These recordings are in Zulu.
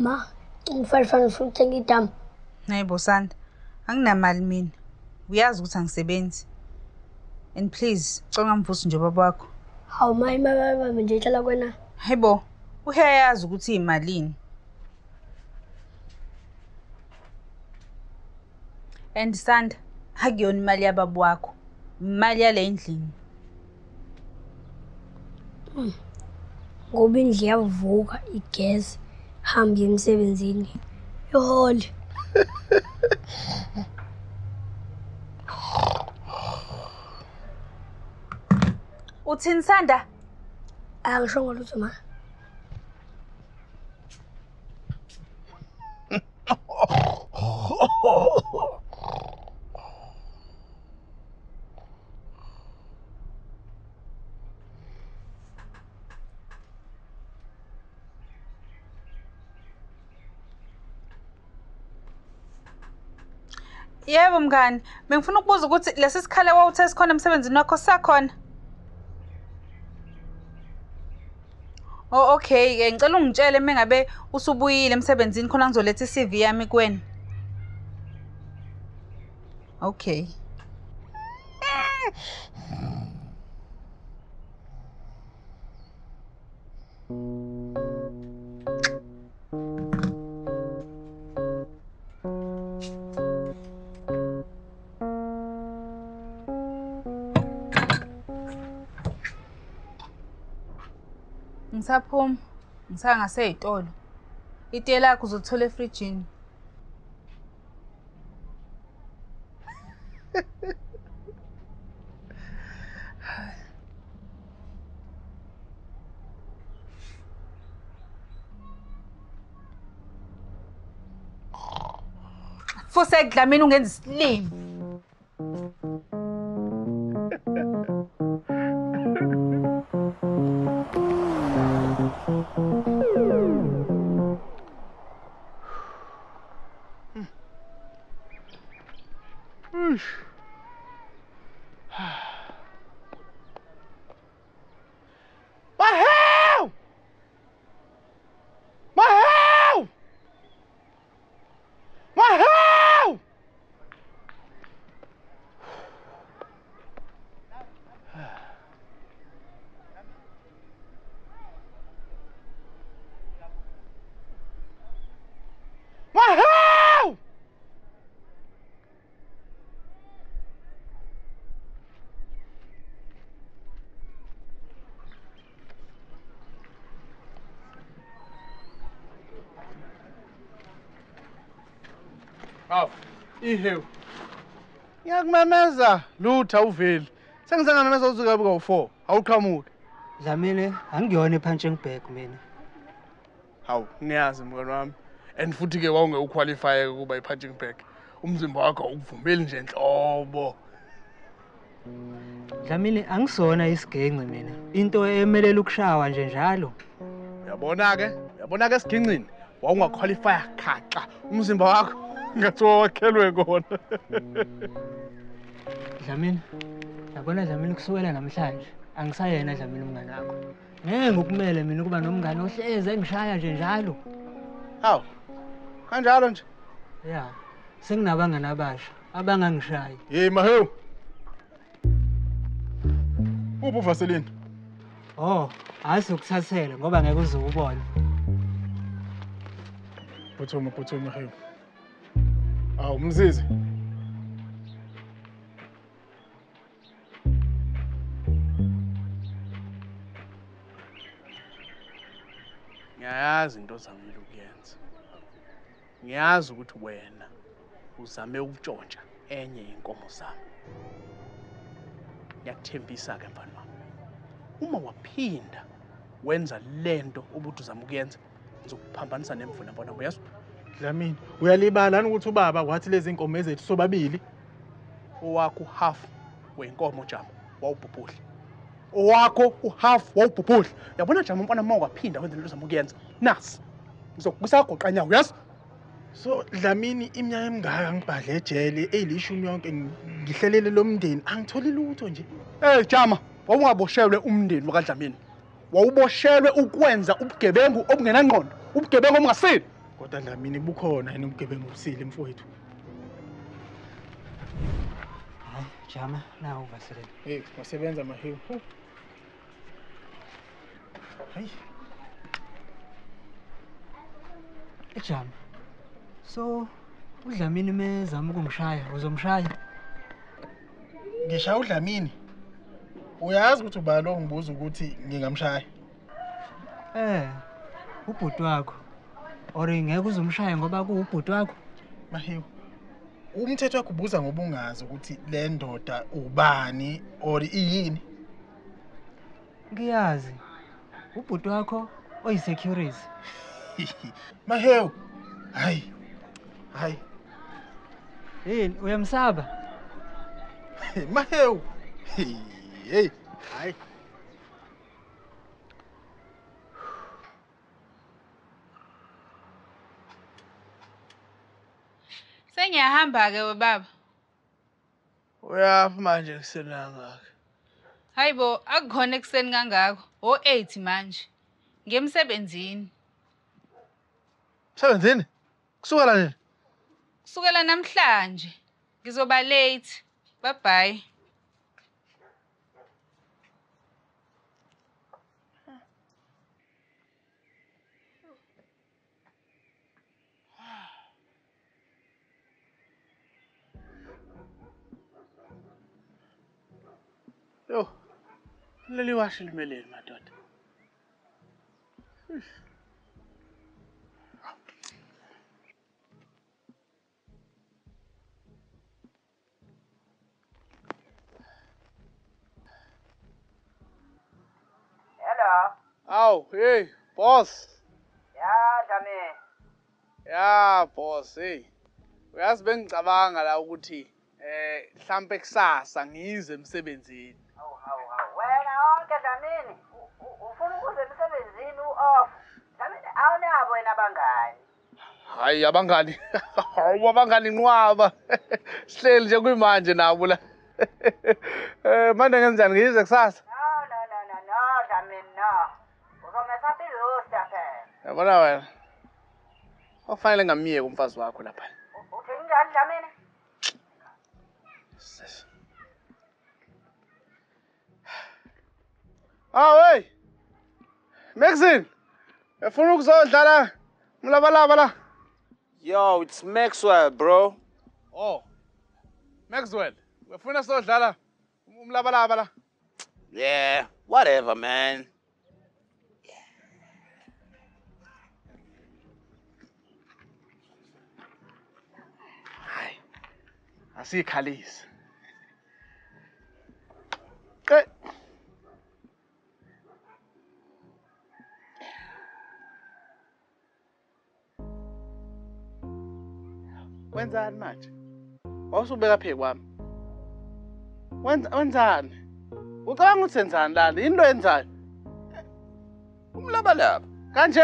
Ma, ngifana uthenga idamu. Hayibo Sanda, anginamali mina. Uyazi ukuthi angisebenzi. And please, cela ngamvusi nje baba wakho. Hawu ma imaba nje ihlala kwena. Hayibo, uyayazi ukuthi imalini. And Sanda, akuyona imali yababa wakho. Imali yale endlini. Ngoba indlu yavuka igezi hambe emsebenzini. Ihole. Uthini Sanda? Angisho ngolutho ma. Yebo mngani, bengifuna ukubuza ukuthi lesi sikhale wawuthe sikhona emsebenzini wakho sakhona. Oh okay, ngicela ungitshele mengabe usubuyile emsebenzini khona ngizoletha iCV yami kuwena. Okay. Ngisaphuma, ngisangase-ey'tolo. Itiye lakho uzothola efrijini. Futhi uDlamini ungenza isilimo. Hawu, ihewu. Ngiyakumemeza lutha uveli. Sengisengamemeza usuka buka u4. Awuqhamuke. Dlamini, angiyona epunching bag mina. Hawu, niyazi mngani wami. And futhi ke wawunge uqualify ukuba ipunching bag. Umzimba wakho awukuvumeli nje enhlobo. Dlamini, angisona isigenci mina. Into emelela ukushawa nje njalo. Uyabona ke sigincini. Wawungaqualify khaxa. Umzimba wakho ngathiwa wakhelwe kona. Dlamini, yabona Dlamini kusukela namhlanje angisayena Dlamini umngane wakho. Ngeke ukumele mina ukuba nomngane ohleze engishaya nje njalo. Hawu. Kanjalo nje. Ya, senginabangani abasha abangangishayi. Hey mahewu. Ubuvaseline. Oh, asukuthathele ngoba ngeke uze ubone. Phuthuma mahewu. Awu mzizi. Ngiyazi into ozamile ukuyenza. Ngiyazi ukuthi wena uzame ukutshontsha enye inkomo zami. Ngiyakuthembisa ke mfana wami. Uma waphinda wenza lento ubuthi uzama ukuyenza, ngizokuphambanisa nemvula mbona uyazi? Dlamini, uyalibalani ukuthi ubaba wathi lezi inkomo ezethu sobabili? Owakho half wenkomo Jama wawubhubhudla. Owakho uhalf wawubhubhudla. Yabona Jama mfana uma waphinda wenza lento uzama ukuyenza. Nasi. Ngizokubisagoqa nyawo uyazi? So Dlamini iminyaka emingaka ngibhadle ejele eyilishumi yonke ngihlelele lo mndeni angitholi lutho nje. Jama, wawungaboshelwe umndeni wakaDlamini. Wawuboshelwe ukwenza ubugebengu obungenangqondo, ubugebengu obungasini. Kodwa Dlamini bukhona yena ubugebengu obusile mfowethu. Hayi, jama, nawu Vaseline. Hey, wasebenza Mahewu. Hayi. Ejama. So, uDlamini mezama ukungishaya, uzomshaya? Ngishaya uDlamini. Uyazi ukuthi ubani lo ngibuza ukuthi ngingamshaya? Ubhuti wakho. Or ngeke uzomshaya ngoba kuubhuti wakho? Mahewu. Umthetho wakho ubuza ngoba ungazi ukuthi le ndoda ubani or iyini. Ngiyazi. Ubhuti wakho oyisecurity. Mahewu. Hayi. Hayi. Yini uyamsaba? Mahewu. Hey. Hayi. Sengiyahamba ke baba. Uyafa manje kusenanga. Hayibo, akukhona ekseni kangako. O8 manje. Ngemsebenzini. Msebenzini? Kusukela nini? Kusukela namhlanje. Ngizoba late. Bye bye. Yo. Leli washi limeleni madoda. Hello. Aw, hey, boss. Ya, Dlamini. Ya, boss, hey. Uyazi bengicabanga la ukuthi mhlambe kusasa ngize emsebenzini. Hawu. Wena wonke Dlamini, ufuna ukuze emsebenzini u-off. Dlamini, awunabo wena abangani. Hayi abangani. Hawu abangani nqwaba. Sihleli nje kuyimanje nabo la. Manje ngenzani ngize kusasa? No, Dlamini, no. Uzomesa iroster phela. Yabona wena. Kufanele ngamiyeke umfazi wakho lapha. Uthi njani Dlamini? Hey. Maxine. Ufuna ukuzodlala umlabalaba la? Yo, it's Maxwell, bro. Oh. Maxwell. Ufuna sodlala umlabalaba la? Yeah, whatever, man. Hayi. Asikhalisi. Okay. Wenzani manje? Wawusubeka phe kwami. Wenzani? Ucabanga ukuthi senzani la? Yini lo yenzayo? Umlabalaba. Kanje?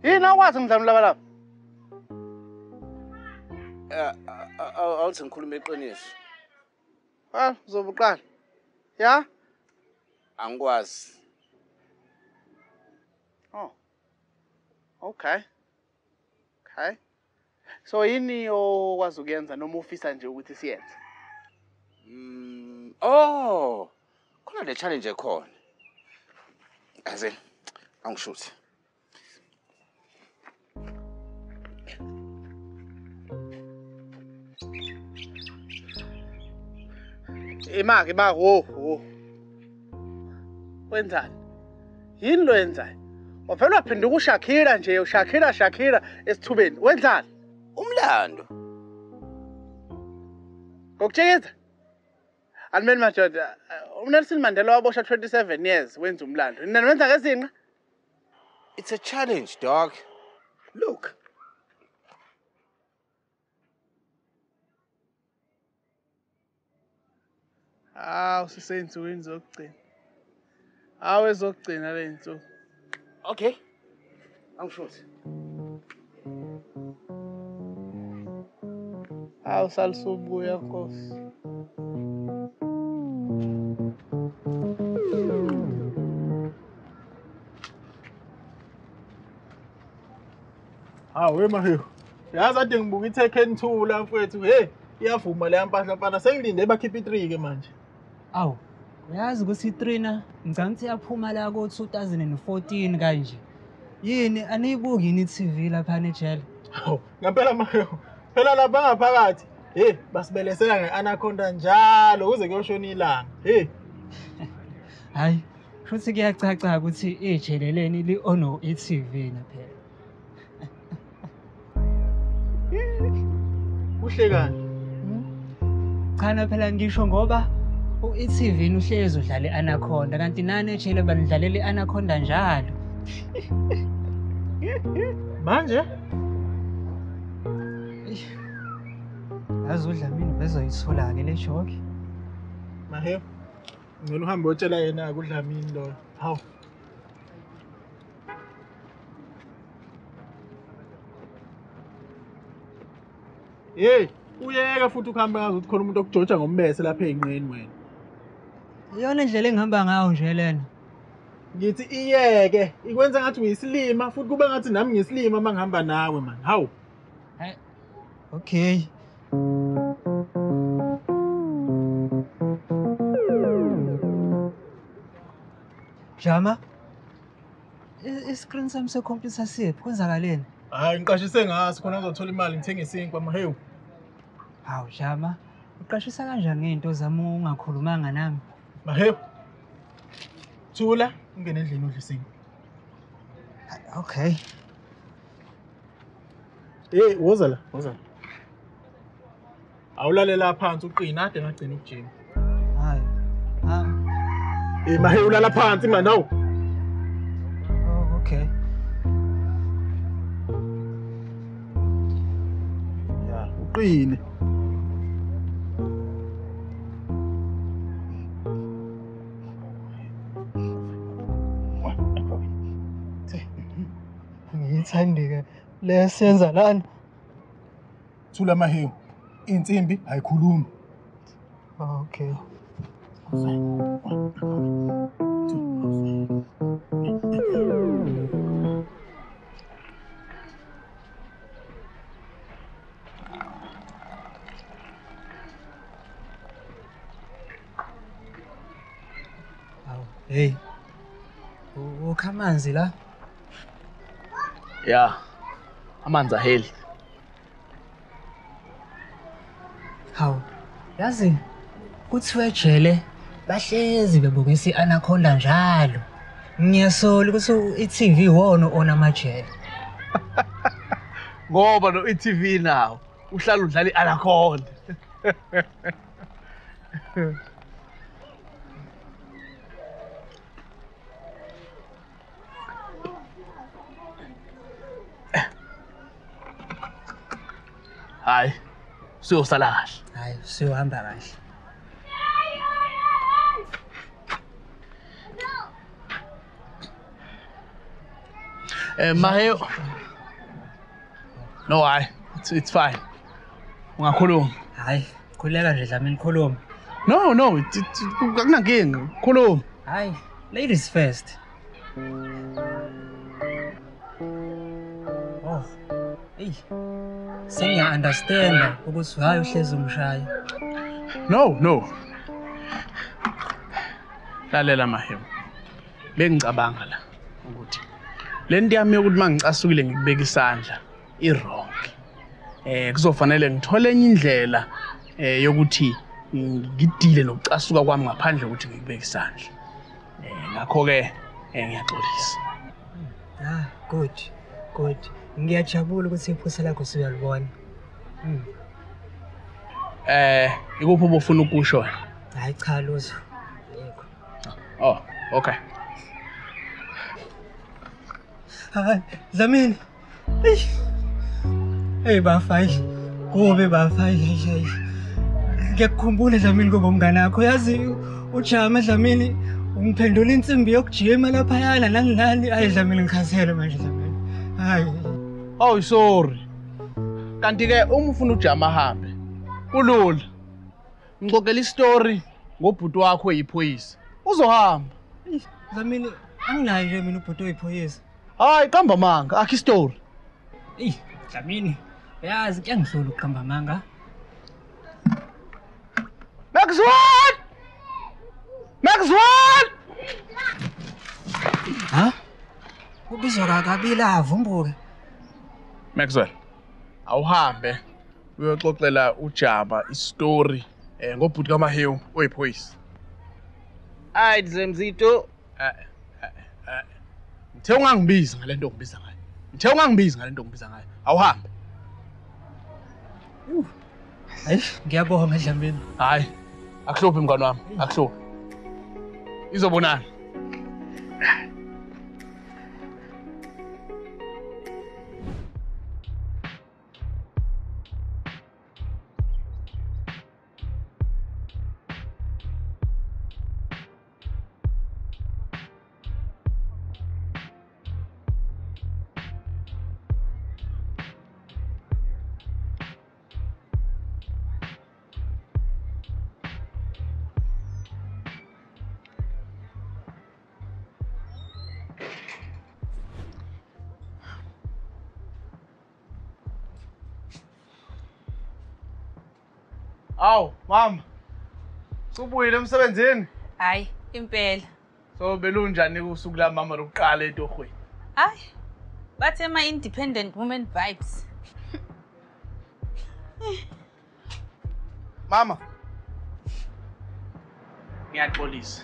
Yini akwazi ngidlala umlabalaba? Awuthi ngikhuluma iqiniso. Uzobuqala. Ya? Angikwazi. Oh. Okay. So yini okwazi ukuyenza noma ufisa nje ukuthi siyenze? Oh. Khona le challenge ekhona. Aze angishuthi. Imaki wo. Wenzani? Yini lo yenzayo? Wavela waphenduka uShakira nje, Shakira esithubeni. Wenzani? Umlando. Ngokutshekisa? Alimeni madoda, uNelson Mandela waboshwa 27 years wenza umlando. Nina wenza ngezinqa? It's a challenge, dog. Look. Usiseyinsukwini zokugcina. Ezokugcina le nsuku. Okay. Angishuthi. Salisubuya Nkosi. Hawu Mahewu. Yazi ade ngibuka iTekken 2 la mfowethu. Hey, iyavuma le mpahla mfana sengilinde bakhipha i3 ke manje. Awu, uyazi ukuthi i3 na ngicabanga ukuthi yaphuma la ko 2014 kanje. Yini aniyibuki yini iTV lapha nejele? Hawu, ngempela Mahewu. Phela lapha ngaphakathi. Hey, basibelesela ngeAnaconda njalo kuze kuyoshona ilanga. Hey. Hayi, futhi kuyacaca ukuthi ijeleleni li-ono iTV na phela. Uhlekani? Cha phela ngisho ngoba iTV uhlezi udlala iAnaconda kanti nani ejele banidlalela iAnaconda njalo. Manje? Yazi uDlamini bezoyithola ke le joke. Mahewu. Ngicela uhambe uyotshela yena uDlamini lo. Hawu. Hey, uyeka futhi ukuhamba ngazi ukuthi khona umuntu okujoja ngombese lapha einqeni wena. Iyona indlela engihamba ngayo nje lena. Ngithi iyeke, ikwenza ngathi uyisilima futhi kube ngathi nami ngiyisilima mangihamba nawe man. Hawu. Hayi. Okay. Jama. Iscreen sami secomputer siphi kwenzakaleni? Hayi ngiqashise ngaso khona ngizothola imali ngithenge isinkwa Mahewu. Hawu Jama, uqashisa kanjani ngeinto zami ungakhulumanga nami? Mahewu. Thula, ungene endlini udle isinkwa. Okay. Hey, woza la. Awulalela phansi uqina ade ngagcina ukujima. Hayi. Hey Mahewu ulala phansi man hawu. Oh, okay. Ya, uqine. Ngiyithandi-ke lesenza lana. Thula Mahewu. Insimbi ayikhulumi. Okay. Hey. Ukha amanzi la? Ya. Amanzi aheli. Hawu. Yazi kuthiwa ejele bahlezi bebukisa iAnaconda njalo. Ngiyasola ukuthi iTV wona ona amajele. Ngoba no iTV nawo uhlala udlala iAnaconda. Hayi, siyosala kahle. Hayi, siyohamba kahle. Mahewu. No, it's fine. Ungakhuluma. Hayi, khuleka nje Dlamini khuluma. No, akunankinga. Khuluma. Hayi, ladies first. Oh. Hey. Sengiya-understanda ukuthi hayi uhlezi umshaya. No. Lalela Mahewu. Bengicabanga la ukuthi lento yami ukuthi mangicasukile ngikubeka isandla i-wrong. Kuzofanele ngithole enye indlela yokuthi ngidile nokucasuka kwami ngaphandle ukuthi ngikubeka isandla. Ngakho ke ngiyaxolisa. Good. Ngiyajabula ukuthi iphutha lakho siyalibona. Ikuphi obufuna ukusho? Hayi cha Luzo. Yekho. Oh, okay. Hayi, Dlamini. Hey bafai. Kube bafai. Ngiyakukhumbula Dlamini ngoba umngane wakho yazi ujama Dlamini ungiphendula insimbi yokujima lapha yana nangilani ayi Dlamini ngikhazele manje Dlamini. Hayi. Oh sorry. Kanti ke uma ufuna ujama ahambe. Kulula. Ngicokela istory ngobhuti wakho eyiphoyisa. Uzohamba. Dlamini anginayo nje mina ubhuti oyiphoyisa. Hayi qamba manga, akhi story. Dlamini, yazi kuyangihlula ukuqamba amanga. Maxwell! Maxwell! Ha? Ubizwa kakabila avumbuke. Maxwell, awuhambe uyoxoxela uJama istory ngobhuti kaMahewu oyiphoyisa. Hayi Dlemzito. Ngithe ungangibizi ngalento ongibiza ngayo. Ngithe ungangibizi ngalento ongibiza ngayo. Awuhambe. Hayi, ngiyabonga Dlamini. Hayi, akuhluphi mngani wami, akuhluphi. Izobonana. Aw, mama. Subuyile emsebenzini? Hayi, impela. So belunjani usuku la mama lokuqala etohweni? Hayi. Bathe independent woman vibes. Mama. Ngiyaxolisa.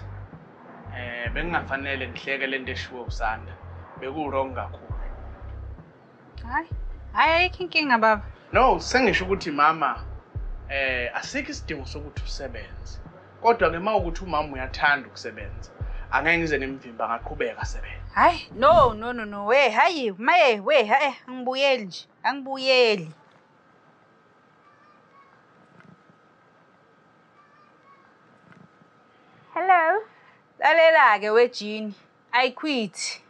Bengingafanele ngihleke lento eshiwe usanda. Beku-wrong kakhulu. Hayi. Hayi ayikho inkinga baba. No, sengisho ukuthi mama asikho isidingo sokuthi usebenze. Kodwa ke mawukuthi umama uyathanda ukusebenza, angeke ngize nemvimba ngaqhubeka asebenza. Hayi, no. We, hayi, maye, we, hayi, angibuyeli nje. Angibuyeli. Hello. Lalela ke wejini. I quit.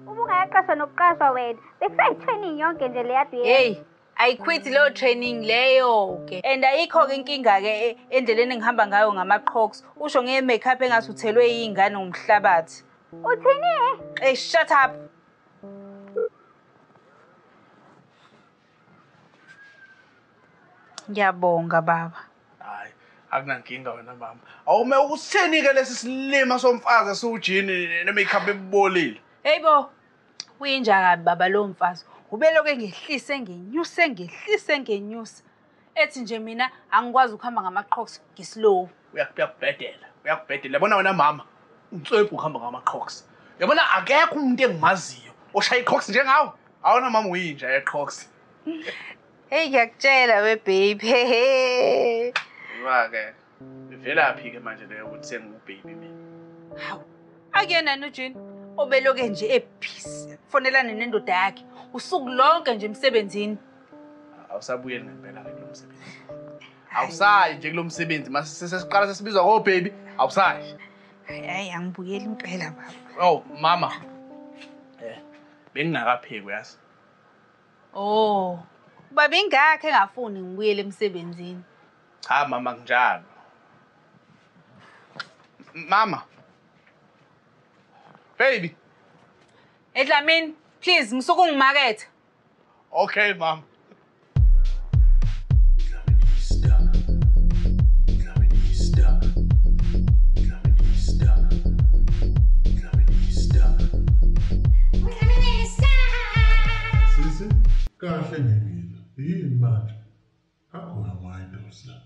Ubungayaqashwa nokuqashwa wena. Bekusayi-training yonke nje le yadu yethu. Hey, I quit lo training leyo ke. And ayikho ke inkinga ke endleleni engihamba ngayo ngama-Crocs. Usho nge-makeup engathi uthelwe yingane ngomhlabathi. Uthini? Hey, shut up. Ngiyabonga baba. Hayi, akunankinga wena mama. Awume usitheni ke lesi silima somfazi esiwujini ne-makeup ebolile. Hey bo. Uyinja kabi baba lo mfazi. Ubeloke ngehlise ngenyusa. Ethi nje mina angikwazi ukuhamba ngama-Crocs ngislow. Uyakubhedela. Yabona wena mama, unswebhu ukuhamba ngama-Crocs. Yabona akekho umuntu engimaziyo oshaya i-Crocs njengawe. Awona mama uyinja ye-Crocs. Hey ngiyakutshela we baby. Ke ivelaphi ke manje leyo ukuthi sengibaby mina. Hawu. Akuyena noJean obeloke nje epeace. Fonelana nendoda yakhe. Usuku lonke nje emsebenzini. Awusabuyeli ngempela ke lo msebenzi. Awusayi nje kulo msebenzi mase sesiqala sesibizwa ngo baby, awusayi. Hayi angibuyeli impela baba. Oh mama. Bengingakapheki yazi. Oh. Baba ingakho engafuni ngibuyele emsebenzini. Cha mama kunjalo. Mama. Baby. Dlamini, please ngisuka ungimakethe. Okay mama. Sisi, kahle ngempilo. Yini manje? Akhona manje la.